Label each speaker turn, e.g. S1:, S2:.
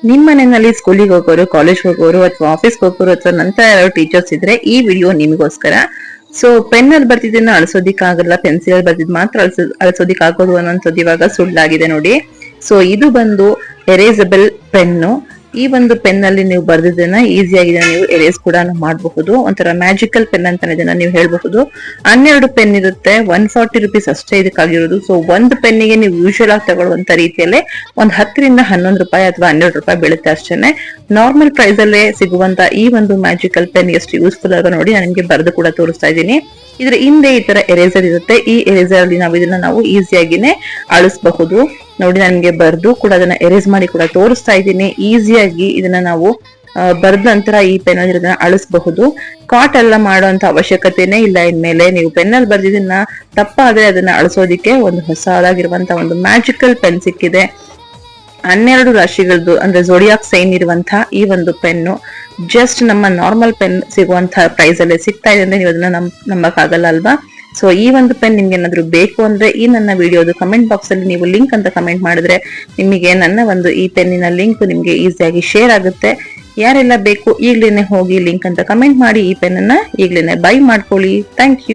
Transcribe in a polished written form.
S1: ನಿಮ್ ಮನೆಯಲ್ಲಿ ಸ್ಕೂಲಿಗೆ ಹೋಗೋರು, ಕಾಲೇಜ್ ಹೋಗೋರು ಅಥವಾ ಆಫೀಸ್ ಹೋಗೋರು ಅಥವಾ ನಂತರ ಯಾರೋ ಟೀಚರ್ಸ್ ಇದ್ರೆ ಈ ವಿಡಿಯೋ ನಿಮಗೋಸ್ಕರ. ಸೊ ಪೆನ್ ಅಲ್ಲಿ ಬರ್ತಿದ್ದನ್ನ ಅಳಿಸೋದಿಕ್ಕಾಗಲ್ಲ, ಪೆನ್ಸಿಲ್ ಅಲ್ಲಿ ಬರ್ತಿದ್ ಮಾತ್ರ ಅಳಿಸೋದಿಕ್ ಆಗೋದು ಅನ್ನೋಂಥದ್ದು ಇವಾಗ ಸುಳ್ಳಾಗಿದೆ ನೋಡಿ. ಸೊ ಇದು ಬಂದು ಎರೇಸಬಲ್ ಪೆನ್ನು. ಈ ಒಂದು ಪೆನ್ ಅಲ್ಲಿ ನೀವು ಬರ್ದಿದ್ದನ್ನ ಈಸಿಯಾಗಿ ನೀವು ಎರೇಸ್ ಕೂಡ ಮಾಡಬಹುದು. ಒಂಥರ ಮ್ಯಾಜಿಕಲ್ ಪೆನ್ ಅಂತ ಇದನ್ನ ನೀವು ಹೇಳ್ಬಹುದು. 12 ಪೆನ್ ಇರುತ್ತೆ, 140 ರುಪೀಸ್ ಅಷ್ಟೇ ಇದಕ್ಕಾಗಿರೋದು. ಸೊ ಒಂದು ಪೆನ್ನಿಗೆ ನೀವು ಯೂಶುವಲ್ ಆಗಿ ತಗೊಳ್ಳುವಂತ ರೀತಿಯಲ್ಲೇ ಒಂದ್ 10 ರಿಂದ 11 ರೂಪಾಯಿ ಅಥವಾ 12 ರೂಪಾಯಿ ಬೀಳುತ್ತೆ ಅಷ್ಟೇನೆ. ನಾರ್ಮಲ್ ಪ್ರೈಸ್ ಅಲ್ಲೇ ಸಿಗುವಂತ ಈ ಒಂದು ಮ್ಯಾಜಿಕಲ್ ಪೆನ್ ಎಷ್ಟು ಯೂಸ್ಫುಲ್ ಆಗ ನೋಡಿ, ನಾನು ನಿಮ್ಗೆ ಬರೆದು ಕೂಡ ತೋರಿಸ್ತಾ ಇದ್ದೀನಿ. ಇದ್ರ ಹಿಂದೆ ಈ ತರ ಎರೇಸರ್ ಇರುತ್ತೆ. ಈ ಎರೇಸರ್ ಅಲ್ಲಿ ನಾವು ಈಸಿಯಾಗಿನೇ ಅಳಿಸಬಹುದು ನೋಡಿ. ನನಗೆ ಬರ್ದು ಕೂಡ ಅದನ್ನ ಎರೇಸ್ ಮಾಡಿ ಕೂಡ ತೋರಿಸ್ತಾ ಇದ್ದೀನಿ. ಈಸಿಯಾಗಿ ಇದನ್ನ ನಾವು ಬರ್ದ ನಂತರ ಈ ಪೆನ್ ಅಲ್ಲಿ ಇದನ್ನ ಅಳಿಸಬಹುದು. ಕಾಟ್ ಎಲ್ಲ ಮಾಡುವಂತ ಅವಶ್ಯಕತೆನೇ ಇಲ್ಲ. ಇನ್ಮೇಲೆ ನೀವು ಪೆನ್ನಲ್ಲಿ ಬರ್ದಿದ್ದನ್ನ ತಪ್ಪಾದ್ರೆ ಅದನ್ನ ಅಳಿಸೋದಿಕ್ಕೆ ಒಂದು ಹೊಸದಾಗಿರುವಂತ ಒಂದು ಮ್ಯಾಜಿಕಲ್ ಪೆನ್ ಸಿಕ್ಕಿದೆ. 12 ರಾಶಿಗಳದ್ದು ಅಂದ್ರೆ ಝೋಡಿಯಾಕ್ ಸೈನ್ ಇರುವಂತಹ ಈ ಒಂದು ಪೆನ್ನು ಜಸ್ಟ್ ನಮ್ಮ ನಾರ್ಮಲ್ ಪೆನ್ ಸಿಗುವಂತಹ ಪ್ರೈಸ್ ಅಲ್ಲೇ ಸಿಗ್ತಾ ಇದೆ ಅಂದ್ರೆ ನೀವು ಅದನ್ನ ನಂಬಕ್ ಆಗಲ್ಲ ಅಲ್ವಾ. ಸೊ ಈ ಒಂದು ಪೆನ್ ನಿಮ್ಗೆ ಏನಾದ್ರು ಬೇಕು ಅಂದ್ರೆ ಈ ನನ್ನ ವಿಡಿಯೋದು ಕಮೆಂಟ್ ಬಾಕ್ಸ್ ಅಲ್ಲಿ ನೀವು ಲಿಂಕ್ ಅಂತ ಕಮೆಂಟ್ ಮಾಡಿದ್ರೆ ನಿಮಗೆ ನನ್ನ ಒಂದು ಈ ಪೆನ್ನಿನ ಲಿಂಕ್ ನಿಮ್ಗೆ ಈಸಿಯಾಗಿ ಶೇರ್ ಆಗುತ್ತೆ. ಯಾರೆಲ್ಲ ಬೇಕು ಈಗ್ಲೇನೆ ಹೋಗಿ ಲಿಂಕ್ ಅಂತ ಕಮೆಂಟ್ ಮಾಡಿ ಈ ಪೆನ್ ಅನ್ನ ಈಗ್ಲೇನೆ ಬೈ ಮಾಡ್ಕೊಳ್ಳಿ. Thank you.